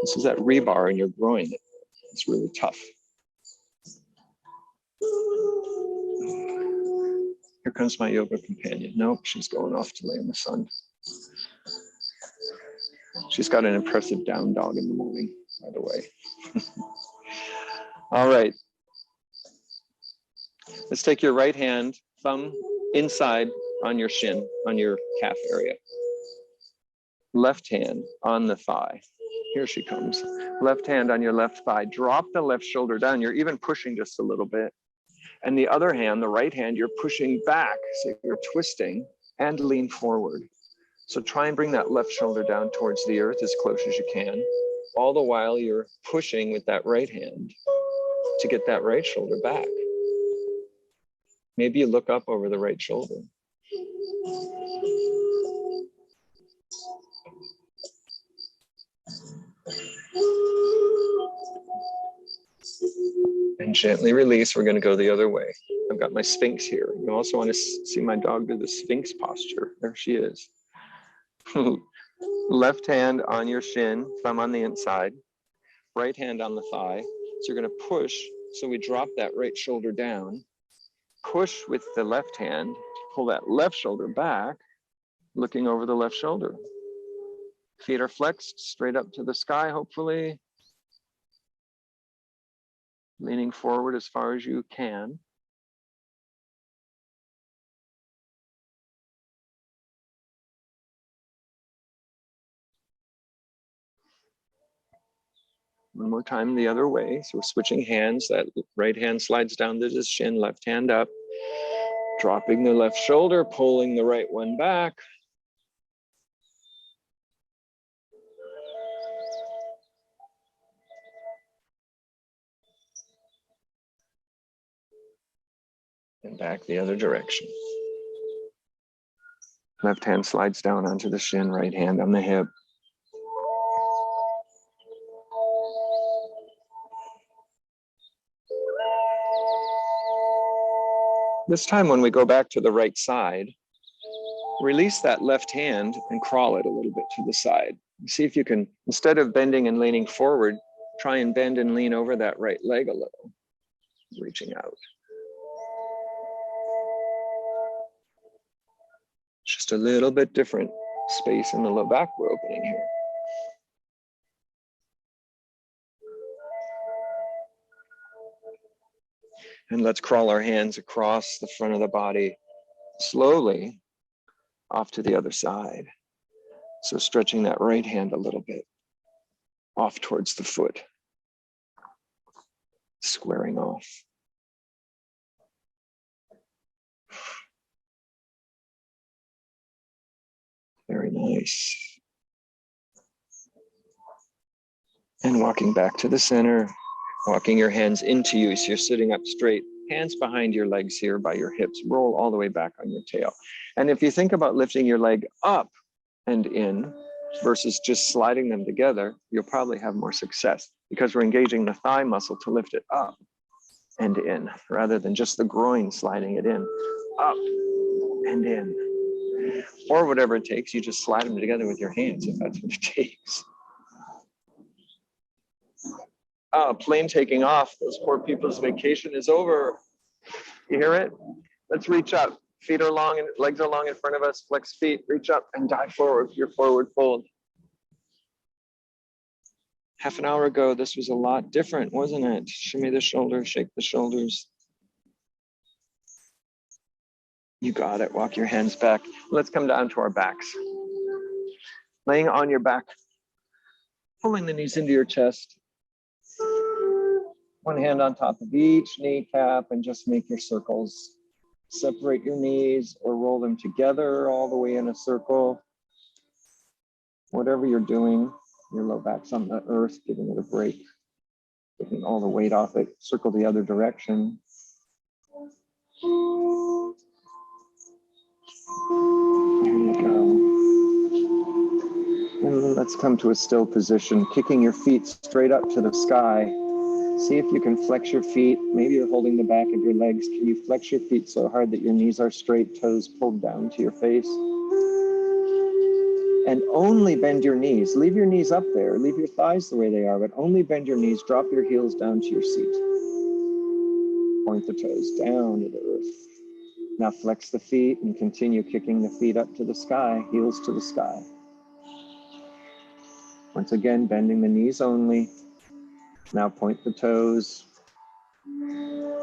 This is that rebar in your groin. It's really tough. Here comes my yoga companion. Nope, she's going off to lay in the sun. She's got an impressive down dog in the morning, by the way. All right. Let's take your right hand, thumb inside on your shin, on your calf area. Left hand on the thigh. Here she comes. Left hand on your left thigh. Drop the left shoulder down. You're even pushing just a little bit. And the other hand, the right hand, you're pushing back. So you're twisting and lean forward. So try and bring that left shoulder down towards the earth as close as you can. All the while you're pushing with that right hand to get that right shoulder back. Maybe you look up over the right shoulder. And gently release. We're going to go the other way. I've got my Sphinx here. You also want to see my dog do the Sphinx posture. There she is. Left hand on your shin, thumb on the inside, right hand on the thigh. So you're going to push. So we drop that right shoulder down. Push with the left hand, pull that left shoulder back, looking over the left shoulder. Feet are flexed straight up to the sky, hopefully. Leaning forward as far as you can. One more time the other way. So we're switching hands. That right hand slides down to the shin, left hand up. Dropping the left shoulder, pulling the right one back. And back the other direction. Left hand slides down onto the shin, right hand on the hip. This time when we go back to the right side, release that left hand and crawl it a little bit to the side. See if you can, instead of bending and leaning forward, try and bend and lean over that right leg a little, reaching out. Just a little bit different space in the low back we're opening here. And let's crawl our hands across the front of the body slowly off to the other side. So stretching that right hand a little bit off towards the foot, squaring off. Very nice. And walking back to the center, walking your hands into you so you're sitting up straight, hands behind your legs here by your hips, roll all the way back on your tail. And if you think about lifting your leg up and in versus just sliding them together, you'll probably have more success because we're engaging the thigh muscle to lift it up and in rather than just the groin sliding it in, up and in. Or whatever it takes, you just slide them together with your hands if that's what it takes. Plane taking off. Those poor people's vacation is over. You hear it? Let's reach up. Feet are long and legs are long in front of us. Flex feet, reach up and dive forward. Your forward fold. Half an hour ago, this was a lot different, wasn't it? Shimmy the shoulders, shake the shoulders. You got it. Walk your hands back. Let's come down to our backs. Laying on your back, pulling the knees into your chest. One hand on top of each kneecap and just make your circles. Separate your knees or roll them together all the way in a circle. Whatever you're doing, your low back's on the earth, giving it a break, taking all the weight off it. Circle the other direction. There you go. And let's come to a still position, kicking your feet straight up to the sky. See if you can flex your feet. Maybe you're holding the back of your legs. Can you flex your feet so hard that your knees are straight, toes pulled down to your face? And only bend your knees. Leave your knees up there. Leave your thighs the way they are, but only bend your knees. Drop your heels down to your seat. Point the toes down to the earth. Now flex the feet and continue kicking the feet up to the sky, heels to the sky. Once again, bending the knees only. Now point the toes.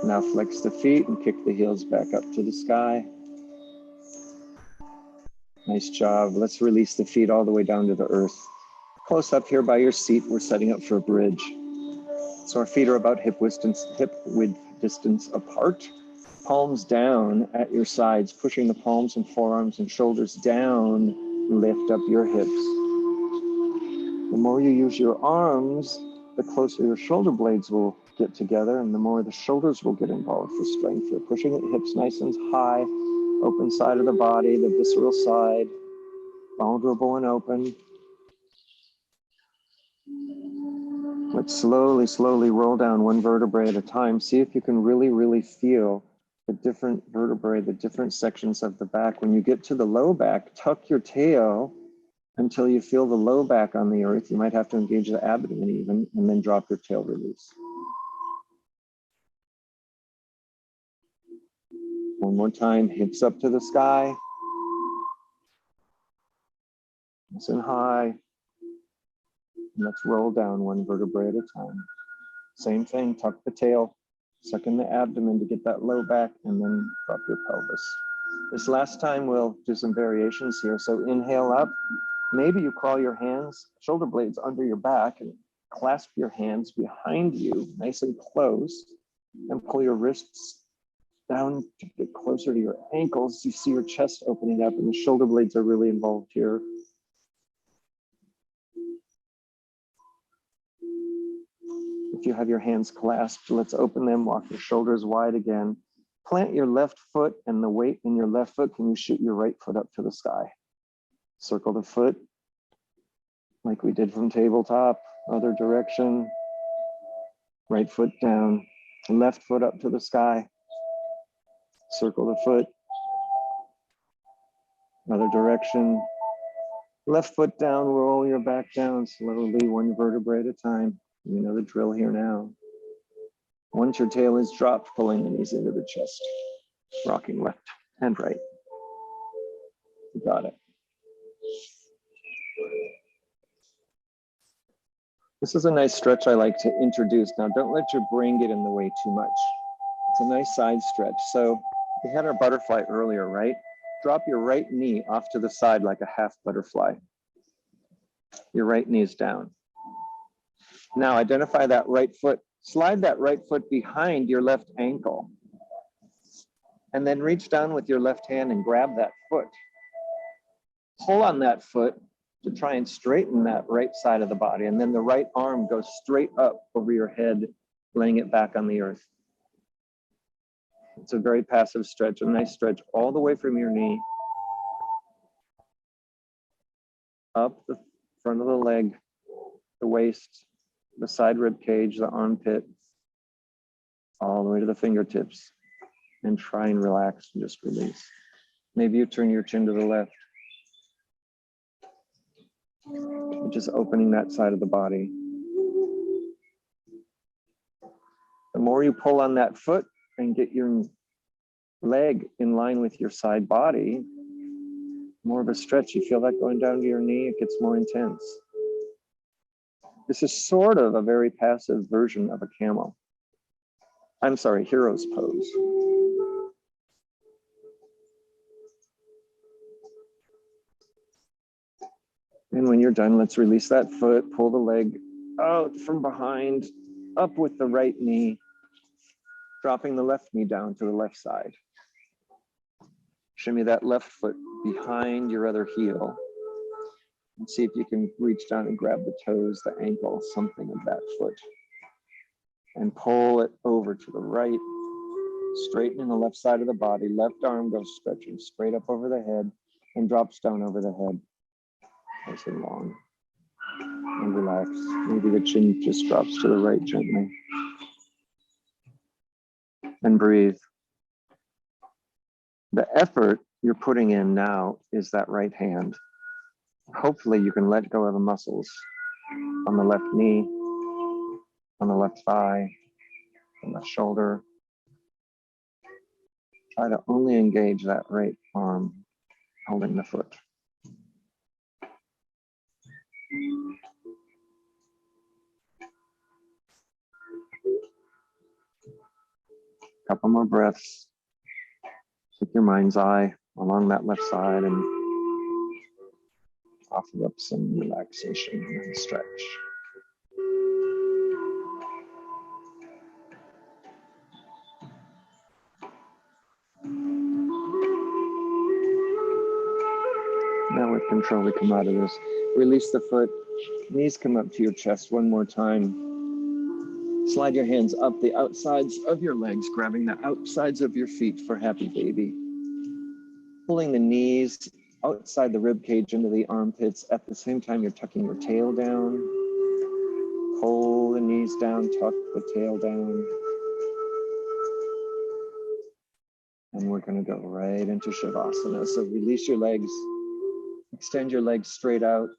Now flex the feet and kick the heels back up to the sky. Nice job. Let's release the feet all the way down to the earth. Close up here by your seat, we're setting up for a bridge. So our feet are about hip width distance apart. Palms down at your sides, pushing the palms and forearms and shoulders down. Lift up your hips. The more you use your arms, the closer your shoulder blades will get together and the more the shoulders will get involved for strength. You're pushing the hips nice and high, open side of the body, the visceral side, vulnerable and open. Let's slowly roll down one vertebrae at a time. See if you can really feel the different vertebrae, the different sections of the back. When you get to the low back, tuck your tail until you feel the low back on the earth. You might have to engage the abdomen even, and then drop your tail release. One more time, hips up to the sky. Nice and high. And let's roll down one vertebrae at a time. Same thing, tuck the tail, suck in the abdomen to get that low back, and then drop your pelvis. This last time we'll do some variations here. So inhale up. Maybe you crawl your hands, shoulder blades under your back and clasp your hands behind you, nice and close, and pull your wrists down to get closer to your ankles. You see your chest opening up and the shoulder blades are really involved here. If you have your hands clasped, let's open them, walk your shoulders wide again. Plant your left foot and the weight in your left foot. Can you shoot your right foot up to the sky? Circle the foot like we did from tabletop, other direction. Right foot down, left foot up to the sky. Circle the foot, other direction. Left foot down, roll your back down slowly, one vertebrae at a time. You know the drill here now. Once your tail is dropped, pulling the knees into the chest, rocking left and right. You got it. This is a nice stretch I like to introduce. Now, don't let your brain get in the way too much. It's a nice side stretch. So we had our butterfly earlier, right? Drop your right knee off to the side like a half butterfly. Your right knee is down. Now identify that right foot. Slide that right foot behind your left ankle. And then reach down with your left hand and grab that foot. Pull on that foot to try and straighten that right side of the body. And then the right arm goes straight up over your head, laying it back on the earth. It's a very passive stretch, a nice stretch all the way from your knee, up the front of the leg, the waist, the side rib cage, the armpit, all the way to the fingertips, and try and relax and just release. Maybe you turn your chin to the left. Just opening that side of the body. The more you pull on that foot and get your leg in line with your side body, more of a stretch. You feel that going down to your knee, it gets more intense. This is sort of a very passive version of a camel. I'm sorry, hero's pose. And when you're done, let's release that foot, pull the leg out from behind, up with the right knee, dropping the left knee down to the left side. Shimmy that left foot behind your other heel. And see if you can reach down and grab the toes, the ankle, something of that foot. And pull it over to the right, straightening the left side of the body. Left arm goes stretching straight up over the head and drops down over the head. Nice and long. And relax. Maybe the chin just drops to the right gently. and breathe. The effort you're putting in now is that right hand. Hopefully you can let go of the muscles on the left knee, on the left thigh, on the shoulder. Try to only engage that right arm holding the foot. Couple more breaths. Keep your mind's eye along that left side and offer up some relaxation and stretch. Now with control, we come out of this. Release the foot. Knees come up to your chest one more time. Slide your hands up the outsides of your legs, grabbing the outsides of your feet for happy baby. Pulling the knees outside the rib cage into the armpits. At the same time, you're tucking your tail down. Pull the knees down, tuck the tail down. And we're going to go right into Shavasana. So release your legs, extend your legs straight out,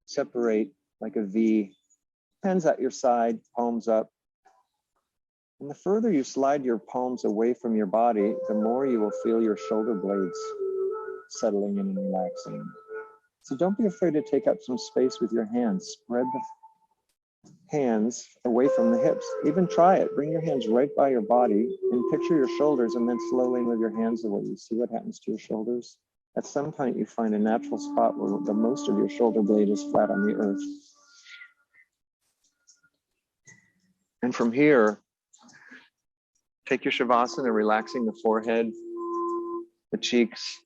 separate like a V. Hands at your side, palms up. And the further you slide your palms away from your body, the more you will feel your shoulder blades settling in and relaxing. So don't be afraid to take up some space with your hands. Spread the hands away from the hips. Even try it. Bring your hands right by your body and picture your shoulders, and then slowly move your hands away. You see what happens to your shoulders? At some point, you find a natural spot where the most of your shoulder blade is flat on the earth. And from here, take your Shavasana, relaxing the forehead, the cheeks.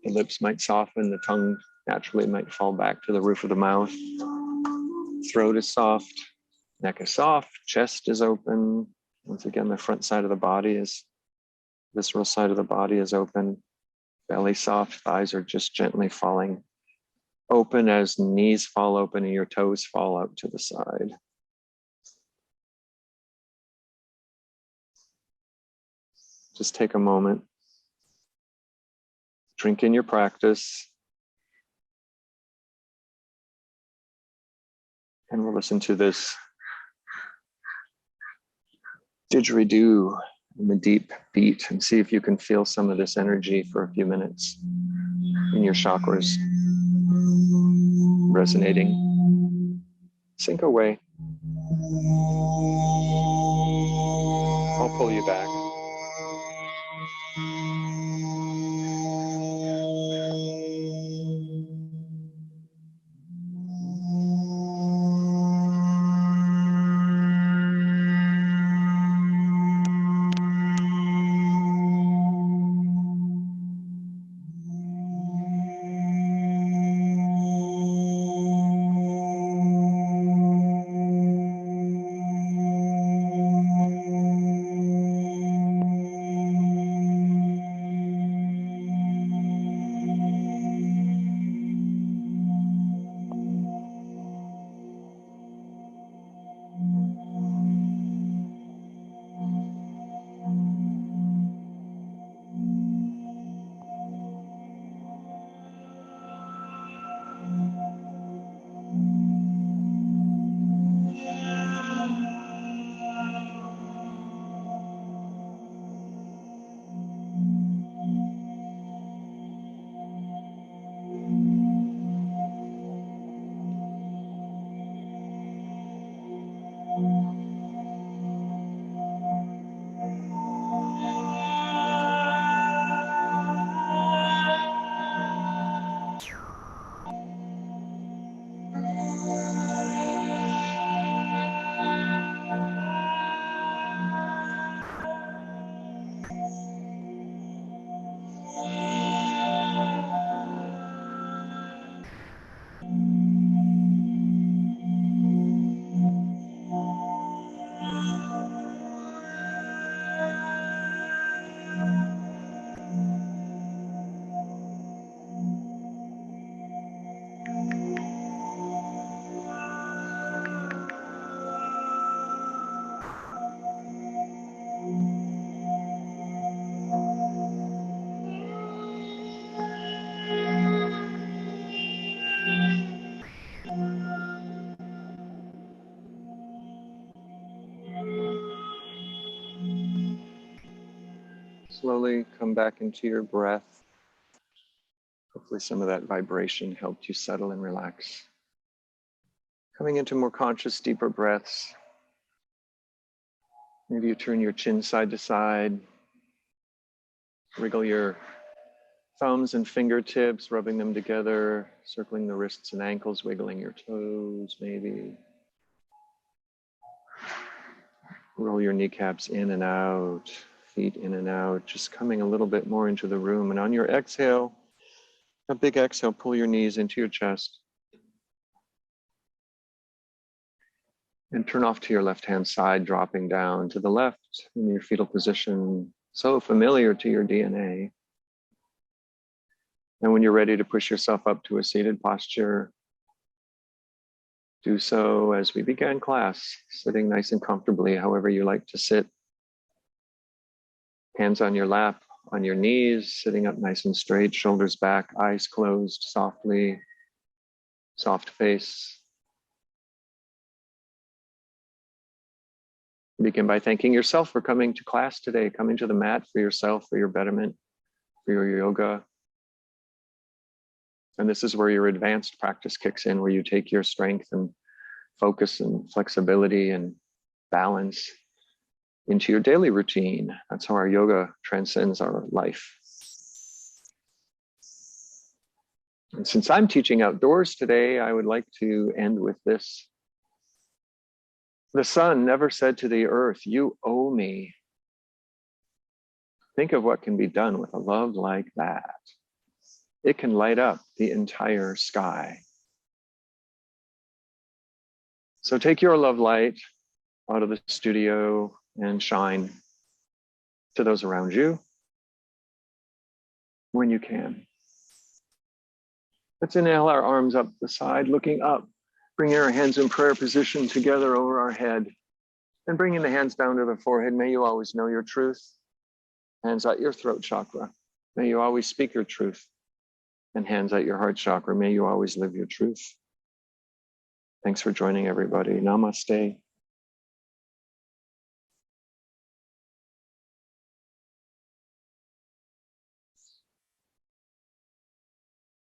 The lips might soften, the tongue naturally might fall back to the roof of the mouth. Throat is soft, neck is soft, chest is open. Once again, the front side of the body is, visceral side of the body is open. Belly soft, thighs are just gently falling open as knees fall open and your toes fall out to the side. Just take a moment. Drink in your practice. And we'll listen to this didgeridoo in the deep beat and see if you can feel some of this energy for a few minutes in your chakras resonating. Sink away. I'll pull you back. slowly come back into your breath. Hopefully some of that vibration helped you settle and relax. Coming into more conscious, deeper breaths. Maybe you turn your chin side to side. Wriggle your thumbs and fingertips, rubbing them together, circling the wrists and ankles, wiggling your toes maybe. Roll your kneecaps in and out, feet in and out, just coming a little bit more into the room. And on your exhale, a big exhale, pull your knees into your chest. And turn off to your left-hand side, dropping down to the left in your fetal position, so familiar to your DNA. And when you're ready to push yourself up to a seated posture, do so as we began class, sitting nice and comfortably, however you like to sit. Hands on your lap, on your knees, sitting up nice and straight, shoulders back, eyes closed softly, soft face. Begin by thanking yourself for coming to class today, coming to the mat for yourself, for your betterment, for your yoga. And this is where your advanced practice kicks in, where you take your strength and focus and flexibility and balance into your daily routine. That's how our yoga transcends our life. And since I'm teaching outdoors today, I would like to end with this. The sun never said to the earth, "You owe me." Think of what can be done with a love like that. It can light up the entire sky. So take your love light out of the studio and shine to those around you when you can. Let's inhale our arms up the side, looking up, bringing our hands in prayer position together over our head, and bringing the hands down to the forehead. May you always know your truth. Hands at your throat chakra. May you always speak your truth. And hands at your heart chakra. May you always live your truth. Thanks for joining, everybody. Namaste.